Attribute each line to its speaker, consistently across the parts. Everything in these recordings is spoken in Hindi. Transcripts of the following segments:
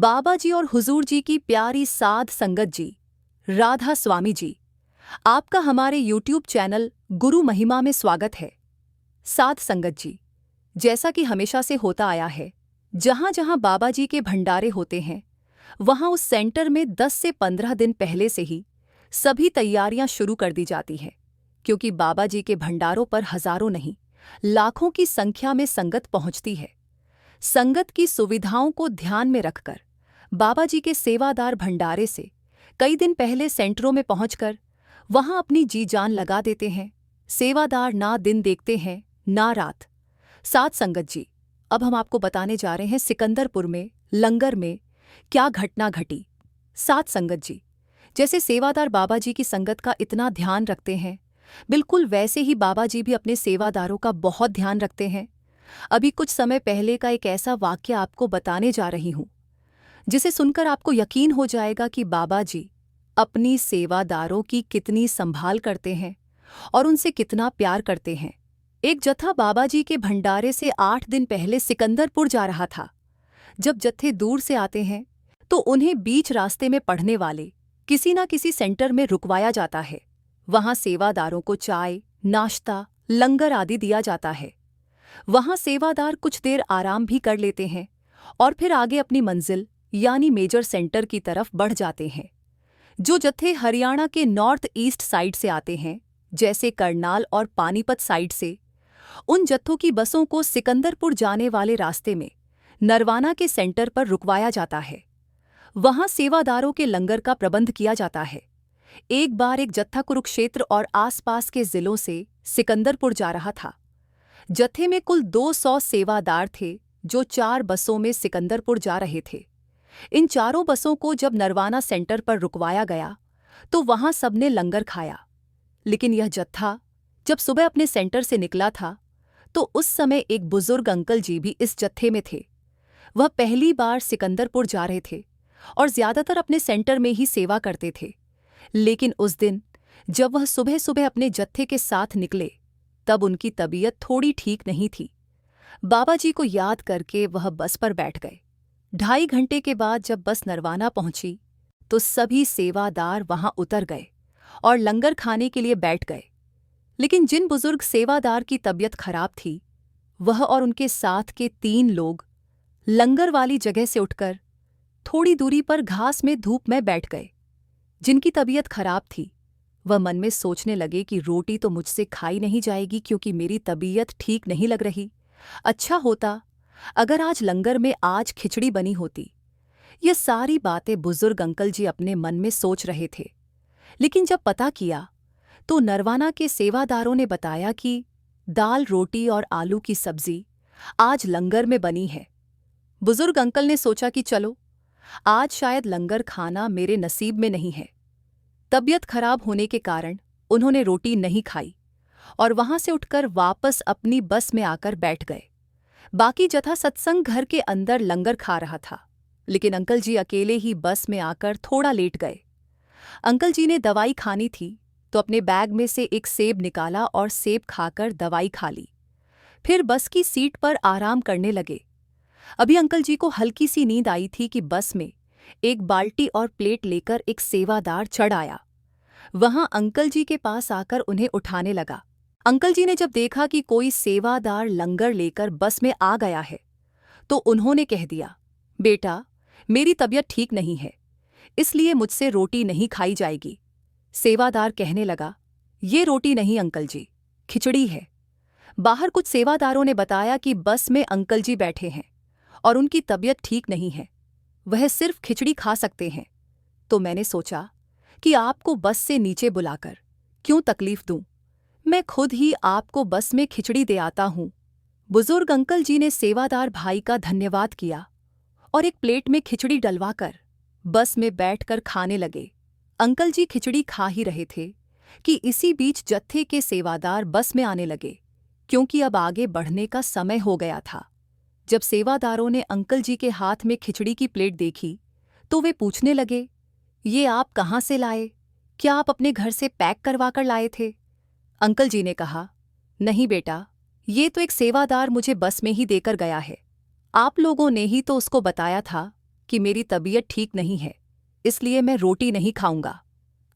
Speaker 1: बाबा जी और हुजूर जी की प्यारी साध संगत जी, राधा स्वामी जी, आपका हमारे YouTube चैनल गुरु महिमा में स्वागत है। साध संगत जी, जैसा कि हमेशा से होता आया है, जहाँ जहाँ बाबा जी के भंडारे होते हैं, वहाँ उस सेंटर में 10 से 15 दिन पहले से ही सभी तैयारियां शुरू कर दी जाती हैं, क्योंकि बाबा जी के भंडारों पर हजारों नहीं, लाखों की संख्या में संगत पहुंचती है। संगत की सुविधाओं को ध्यान में रखकर बाबा जी के सेवादार भंडारे से कई दिन पहले सेंटरों में पहुंचकर वहां अपनी जी जान लगा देते हैं। सेवादार ना दिन देखते हैं ना रात। साथ संगत जी, अब हम आपको बताने जा रहे हैं सिकंदरपुर में लंगर में क्या घटना घटी। साथ संगत जी, जैसे सेवादार बाबा जी की संगत का इतना ध्यान रखते हैं, बिल्कुल वैसे ही बाबा जी भी अपने सेवादारों का बहुत ध्यान रखते हैं। अभी कुछ समय पहले का एक ऐसा वाक्य आपको बताने जा रही हूं, जिसे सुनकर आपको यकीन हो जाएगा कि बाबा जी अपनी सेवादारों की कितनी संभाल करते हैं और उनसे कितना प्यार करते हैं। एक जत्था बाबा जी के भंडारे से 8 दिन पहले सिकंदरपुर जा रहा था। जब जत्थे दूर से आते हैं तो उन्हें बीच रास्ते में पढ़ने वाले किसी न किसी सेंटर में रुकवाया जाता है। वहां सेवादारों को चाय, नाश्ता, लंगर आदि दिया जाता है। वहां सेवादार कुछ देर आराम भी कर लेते हैं और फिर आगे अपनी मंजिल यानी मेजर सेंटर की तरफ बढ़ जाते हैं। जो जत्थे हरियाणा के नॉर्थ ईस्ट साइड से आते हैं, जैसे करनाल और पानीपत साइड से, उन जत्थों की बसों को सिकंदरपुर जाने वाले रास्ते में नरवाना के सेंटर पर रुकवाया जाता है। वहां सेवादारों के लंगर का प्रबंध किया जाता है। एक बार एक जत्था कुरुक्षेत्र और आसपास के जिलों से सिकंदरपुर जा रहा था। जत्थे में कुल 200 सेवादार थे जो 4 बसों में सिकंदरपुर जा रहे थे। इन चारों बसों को जब नरवाना सेंटर पर रुकवाया गया तो वहां सबने लंगर खाया। लेकिन यह जत्था जब सुबह अपने सेंटर से निकला था तो उस समय एक बुजुर्ग अंकल जी भी इस जत्थे में थे। वह पहली बार सिकंदरपुर जा रहे थे और ज्यादातर अपने सेंटर में ही सेवा करते थे। लेकिन उस दिन जब वह सुबह सुबह अपने जत्थे के साथ निकले तब उनकी तबीयत थोड़ी ठीक नहीं थी। बाबा जी को याद करके वह बस पर बैठ गए। 2.5 घंटे के बाद जब बस नरवाना पहुंची तो सभी सेवादार वहां उतर गए और लंगर खाने के लिए बैठ गए। लेकिन जिन बुजुर्ग सेवादार की तबीयत खराब थी, वह और उनके साथ के 3 लोग लंगर वाली जगह से उठकर थोड़ी दूरी पर घास में धूप में बैठ गए। जिनकी तबीयत खराब थी वह मन में सोचने लगे कि रोटी तो मुझसे खाई नहीं जाएगी क्योंकि मेरी तबीयत ठीक नहीं लग रही। अच्छा होता अगर आज लंगर में आज खिचड़ी बनी होती। ये सारी बातें बुजुर्ग अंकल जी अपने मन में सोच रहे थे। लेकिन जब पता किया तो नरवाना के सेवादारों ने बताया कि दाल, रोटी और आलू की सब्जी आज लंगर में बनी है। बुजुर्ग अंकल ने सोचा कि चलो, आज शायद लंगर खाना मेरे नसीब में नहीं है। तबीयत खराब होने के कारण उन्होंने रोटी नहीं खाई और वहां से उठकर वापस अपनी बस में आकर बैठ गए। बाकी जत्था सत्संग घर के अंदर लंगर खा रहा था, लेकिन अंकल जी अकेले ही बस में आकर थोड़ा लेट गए। अंकल जी ने दवाई खानी थी तो अपने बैग में से एक सेब निकाला और सेब खाकर दवाई खा ली। फिर बस की सीट पर आराम करने लगे। अभी अंकल जी को हल्की सी नींद आई थी कि बस में एक बाल्टी और प्लेट लेकर एक सेवादार चढ़ आया। वहां अंकल जी के पास आकर उन्हें उठाने लगा। अंकल जी ने जब देखा कि कोई सेवादार लंगर लेकर बस में आ गया है तो उन्होंने कह दिया, बेटा, मेरी तबीयत ठीक नहीं है, इसलिए मुझसे रोटी नहीं खाई जाएगी। सेवादार कहने लगा, ये रोटी नहीं अंकल जी, खिचड़ी है। बाहर कुछ सेवादारों ने बताया कि बस में अंकल जी बैठे हैं और उनकी तबीयत ठीक नहीं है, वह सिर्फ खिचड़ी खा सकते हैं। तो मैंने सोचा कि आपको बस से नीचे बुलाकर क्यों तकलीफ दूं, मैं खुद ही आपको बस में खिचड़ी दे आता हूं। बुजुर्ग अंकल जी ने सेवादार भाई का धन्यवाद किया और एक प्लेट में खिचड़ी डलवाकर बस में बैठकर खाने लगे। अंकल जी खिचड़ी खा ही रहे थे कि इसी बीच जत्थे के सेवादार बस में आने लगे, क्योंकि अब आगे बढ़ने का समय हो गया था। जब सेवादारों ने अंकल जी के हाथ में खिचड़ी की प्लेट देखी तो वे पूछने लगे, ये आप कहाँ से लाए? क्या आप अपने घर से पैक करवा कर लाए थे? अंकल जी ने कहा, नहीं बेटा, ये तो एक सेवादार मुझे बस में ही देकर गया है। आप लोगों ने ही तो उसको बताया था कि मेरी तबीयत ठीक नहीं है, इसलिए मैं रोटी नहीं खाऊंगा।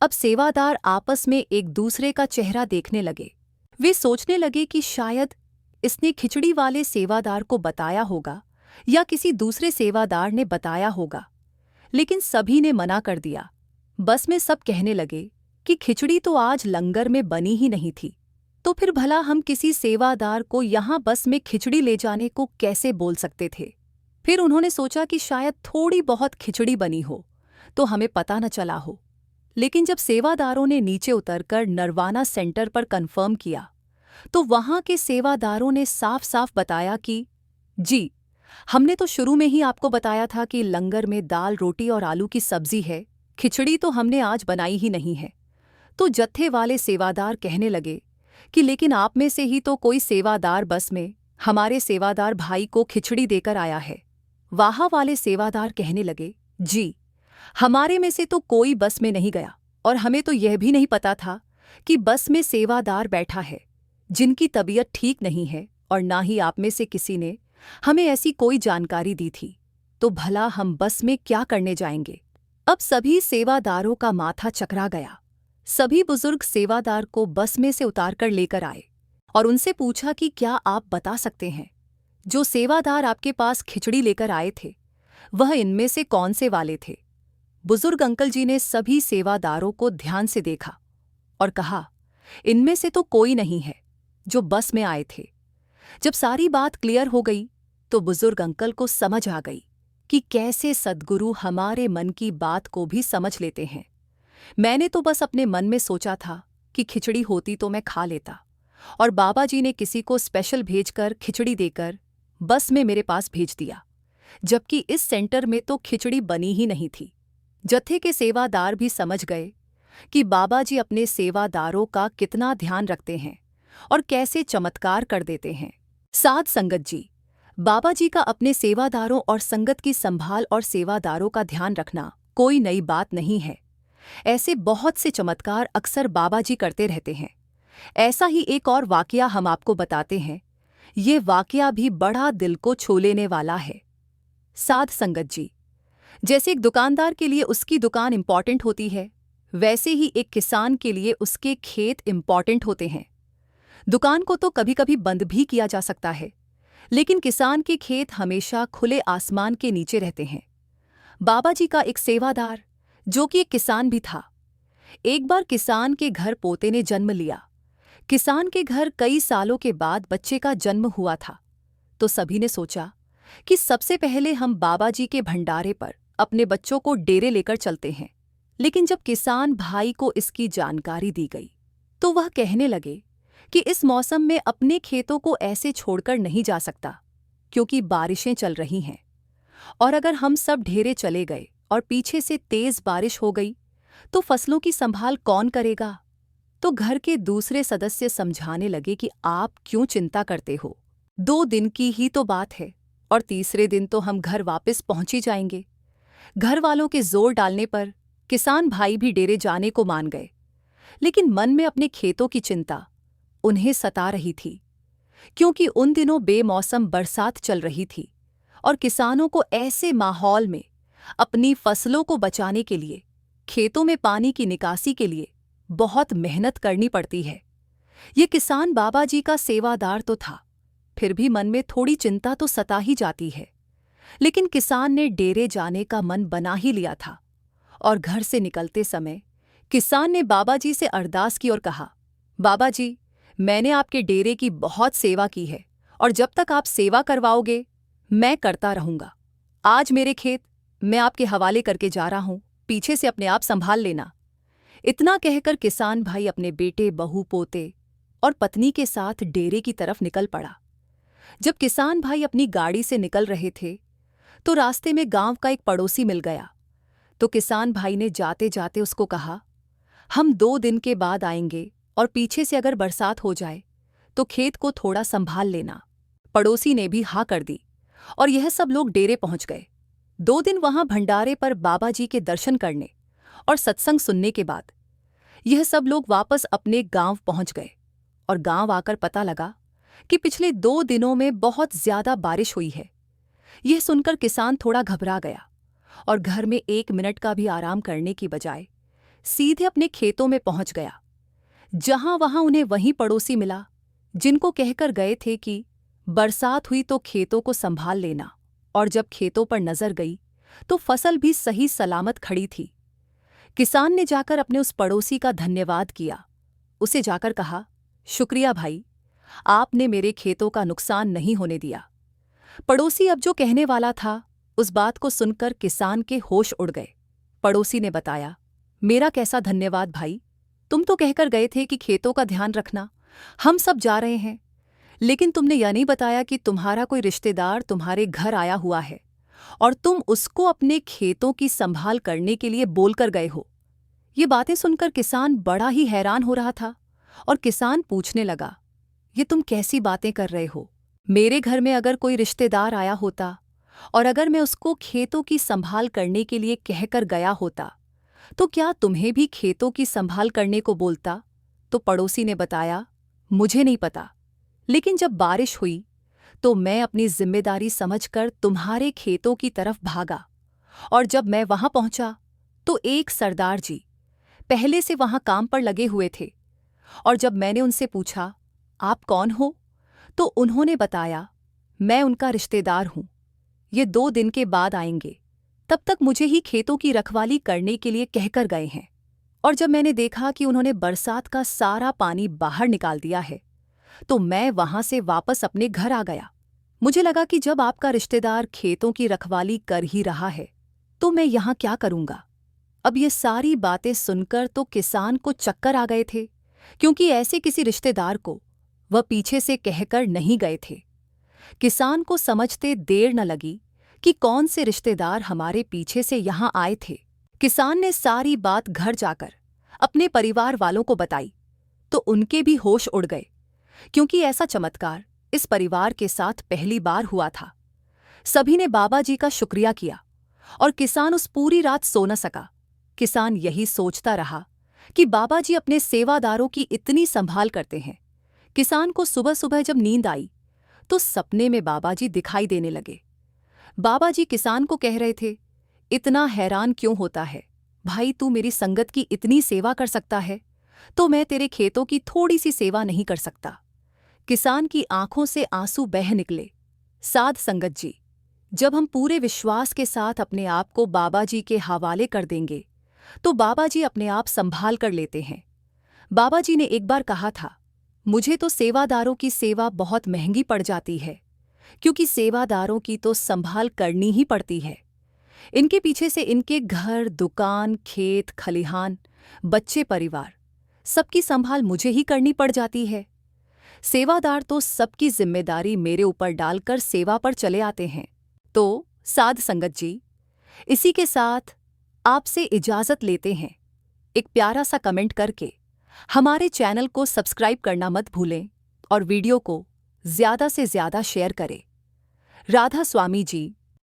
Speaker 1: अब सेवादार आपस में एक दूसरे का चेहरा देखने लगे। वे सोचने लगे कि शायद इसने खिचड़ी वाले सेवादार को बताया होगा या किसी दूसरे सेवादार ने बताया होगा, लेकिन सभी ने मना कर दिया। बस में सब कहने लगे कि खिचड़ी तो आज लंगर में बनी ही नहीं थी, तो फिर भला हम किसी सेवादार को यहाँ बस में खिचड़ी ले जाने को कैसे बोल सकते थे। फिर उन्होंने सोचा कि शायद थोड़ी बहुत खिचड़ी बनी हो तो हमें पता न चला हो। लेकिन जब सेवादारों ने नीचे उतरकर नरवाना सेंटर पर कंफर्म किया तो वहां के सेवादारों ने साफ साफ बताया कि जी, हमने तो शुरू में ही आपको बताया था कि लंगर में दाल रोटी और आलू की सब्जी है, खिचड़ी तो हमने आज बनाई ही नहीं है। तो जत्थे वाले सेवादार कहने लगे कि लेकिन आप में से ही तो कोई सेवादार बस में हमारे सेवादार भाई को खिचड़ी देकर आया है। वाहा वाले सेवादार कहने लगे, जी, हमारे में से तो कोई बस में नहीं गया और हमें तो यह भी नहीं पता था कि बस में सेवादार बैठा है जिनकी तबीयत ठीक नहीं है, और ना ही आप में से किसी ने हमें ऐसी कोई जानकारी दी थी, तो भला हम बस में क्या करने जाएंगे। अब सभी सेवादारों का माथा चकरा गया। सभी बुजुर्ग सेवादार को बस में से उतारकर लेकर आए और उनसे पूछा कि क्या आप बता सकते हैं, जो सेवादार आपके पास खिचड़ी लेकर आए थे वह इनमें से कौन से वाले थे। बुजुर्ग अंकल जी ने सभी सेवादारों को ध्यान से देखा और कहा, इनमें से तो कोई नहीं है जो बस में आए थे। जब सारी बात क्लियर हो गई तो बुजुर्ग अंकल को समझ आ गई कि कैसे सद्गुरु हमारे मन की बात को भी समझ लेते हैं। मैंने तो बस अपने मन में सोचा था कि खिचड़ी होती तो मैं खा लेता, और बाबा जी ने किसी को स्पेशल भेजकर खिचड़ी देकर बस में मेरे पास भेज दिया, जबकि इस सेंटर में तो खिचड़ी बनी ही नहीं थी। जत्थे के सेवादार भी समझ गए कि बाबा जी अपने सेवादारों का कितना ध्यान रखते हैं और कैसे चमत्कार कर देते हैं। साध संगत जी, बाबा जी का अपने सेवादारों और संगत की संभाल और सेवादारों का ध्यान रखना कोई नई बात नहीं है। ऐसे बहुत से चमत्कार अक्सर बाबा जी करते रहते हैं। ऐसा ही एक और वाकया हम आपको बताते हैं। ये वाकया भी बड़ा दिल को छू लेने वाला है। साध संगत जी, जैसे एक दुकानदार के लिए उसकी दुकान इंपॉर्टेंट होती है, वैसे ही एक किसान के लिए उसके खेत इंपॉर्टेंट होते हैं। दुकान को तो कभी कभी बंद भी किया जा सकता है, लेकिन किसान के खेत हमेशा खुले आसमान के नीचे रहते हैं। बाबा जी का एक सेवादार, जो कि एक किसान भी था, एक बार किसान के घर पोते ने जन्म लिया। किसान के घर कई सालों के बाद बच्चे का जन्म हुआ था, तो सभी ने सोचा कि सबसे पहले हम बाबा जी के भंडारे पर अपने बच्चों को डेरे लेकर चलते हैं। लेकिन जब किसान भाई को इसकी जानकारी दी गई तो वह कहने लगे कि इस मौसम में अपने खेतों को ऐसे छोड़कर नहीं जा सकता, क्योंकि बारिशें चल रही हैं, और अगर हम सब ढेरे चले गए और पीछे से तेज बारिश हो गई तो फसलों की संभाल कौन करेगा। तो घर के दूसरे सदस्य समझाने लगे कि आप क्यों चिंता करते हो, 2 दिन की ही तो बात है और तीसरे दिन तो हम घर वापस पहुंच ही जाएंगे। घर वालों के जोर डालने पर किसान भाई भी डेरे जाने को मान गए, लेकिन मन में अपने खेतों की चिंता उन्हें सता रही थी, क्योंकि उन दिनों बेमौसम बरसात चल रही थी और किसानों को ऐसे माहौल में अपनी फसलों को बचाने के लिए खेतों में पानी की निकासी के लिए बहुत मेहनत करनी पड़ती है। ये किसान बाबा जी का सेवादार तो था, फिर भी मन में थोड़ी चिंता तो सता ही जाती है। लेकिन किसान ने डेरे जाने का मन बना ही लिया था, और घर से निकलते समय किसान ने बाबा जी से अरदास की और कहा, बाबा जी, मैंने आपके डेरे की बहुत सेवा की है और जब तक आप सेवा करवाओगे मैं करता रहूंगा। आज मेरे खेत मैं आपके हवाले करके जा रहा हूं, पीछे से अपने आप संभाल लेना। इतना कहकर किसान भाई अपने बेटे, बहू, पोते और पत्नी के साथ डेरे की तरफ निकल पड़ा। जब किसान भाई अपनी गाड़ी से निकल रहे थे तो रास्ते में गांव का एक पड़ोसी मिल गया। तो किसान भाई ने जाते जाते उसको कहा, हम 2 दिन के बाद आएंगे और पीछे से अगर बरसात हो जाए तो खेत को थोड़ा संभाल लेना। पड़ोसी ने भी हाँ कर दी और यह सब लोग डेरे पहुंच गए। 2 दिन वहां भंडारे पर बाबा जी के दर्शन करने और सत्संग सुनने के बाद यह सब लोग वापस अपने गांव पहुंच गए, और गांव आकर पता लगा कि पिछले 2 दिनों में बहुत ज्यादा बारिश हुई है। यह सुनकर किसान थोड़ा घबरा गया और घर में 1 मिनट का भी आराम करने की बजाय सीधे अपने खेतों में पहुंच गया। जहां वहां उन्हें वही पड़ोसी मिला जिनको कहकर गए थे कि बरसात हुई तो खेतों को संभाल लेना, और जब खेतों पर नजर गई तो फसल भी सही सलामत खड़ी थी। किसान ने जाकर अपने उस पड़ोसी का धन्यवाद किया। उसे जाकर कहा, शुक्रिया भाई, आपने मेरे खेतों का नुकसान नहीं होने दिया। पड़ोसी अब जो कहने वाला था, उस बात को सुनकर किसान के होश उड़ गए। पड़ोसी ने बताया, मेरा कैसा धन्यवाद भाई, तुम तो कहकर गए थे कि खेतों का ध्यान रखना, हम सब जा रहे हैं, लेकिन तुमने यह नहीं बताया कि तुम्हारा कोई रिश्तेदार तुम्हारे घर आया हुआ है और तुम उसको अपने खेतों की संभाल करने के लिए बोलकर गए हो। ये बातें सुनकर किसान बड़ा ही हैरान हो रहा था और किसान पूछने लगा, ये तुम कैसी बातें कर रहे हो? मेरे घर में अगर कोई रिश्तेदार आया होता और अगर मैं उसको खेतों की संभाल करने के लिए कहकर गया होता, तो क्या तुम्हें भी खेतों की संभाल करने को बोलता? तो पड़ोसी ने बताया, मुझे नहीं पता, लेकिन जब बारिश हुई तो मैं अपनी जिम्मेदारी समझकर तुम्हारे खेतों की तरफ भागा, और जब मैं वहां पहुंचा तो एक सरदार जी पहले से वहां काम पर लगे हुए थे, और जब मैंने उनसे पूछा, आप कौन हो? तो उन्होंने बताया, मैं उनका रिश्तेदार हूं, ये 2 दिन के बाद आएंगे, तब तक मुझे ही खेतों की रखवाली करने के लिए कहकर गए हैं। और जब मैंने देखा कि उन्होंने बरसात का सारा पानी बाहर निकाल दिया है, तो मैं वहां से वापस अपने घर आ गया। मुझे लगा कि जब आपका रिश्तेदार खेतों की रखवाली कर ही रहा है, तो मैं यहां क्या करूंगा? अब ये सारी बातें सुनकर तो किसान को चक्कर आ गए थे, क्योंकि ऐसे किसी रिश्तेदार को वह पीछे से कहकर नहीं गए थे। किसान को समझते देर न लगी कि कौन से रिश्तेदार हमारे पीछे से यहां आए थे। किसान ने सारी बात घर जाकर अपने परिवार वालों को बताई, तो उनके भी होश उड़ गए, क्योंकि ऐसा चमत्कार इस परिवार के साथ पहली बार हुआ था। सभी ने बाबा जी का शुक्रिया किया और किसान उस पूरी रात सो न सका। किसान यही सोचता रहा कि बाबा जी अपने सेवादारों की इतनी संभाल करते हैं। किसान को सुबह सुबह जब नींद आई तो सपने में बाबा जी दिखाई देने लगे। बाबा जी किसान को कह रहे थे, इतना हैरान क्यों होता है भाई, तू मेरी संगत की इतनी सेवा कर सकता है, तो मैं तेरे खेतों की थोड़ी सी सेवा नहीं कर सकता? किसान की आंखों से आंसू बह निकले। साध संगत जी, जब हम पूरे विश्वास के साथ अपने आप को बाबा जी के हवाले कर देंगे, तो बाबा जी अपने आप संभाल कर लेते हैं। बाबा जी ने एक बार कहा था, मुझे तो सेवादारों की सेवा बहुत महंगी पड़ जाती है, क्योंकि सेवादारों की तो संभाल करनी ही पड़ती है। इनके पीछे से इनके घर, दुकान, खेत, खलिहान, बच्चे, परिवार, सबकी संभाल मुझे ही करनी पड़ जाती है। सेवादार तो सबकी जिम्मेदारी मेरे ऊपर डालकर सेवा पर चले आते हैं। तो साध संगत जी, इसी के साथ आपसे इजाजत लेते हैं। एक प्यारा सा कमेंट करके हमारे चैनल को सब्सक्राइब करना मत भूलें और वीडियो को ज्यादा से ज्यादा शेयर करें। राधा स्वामी जी।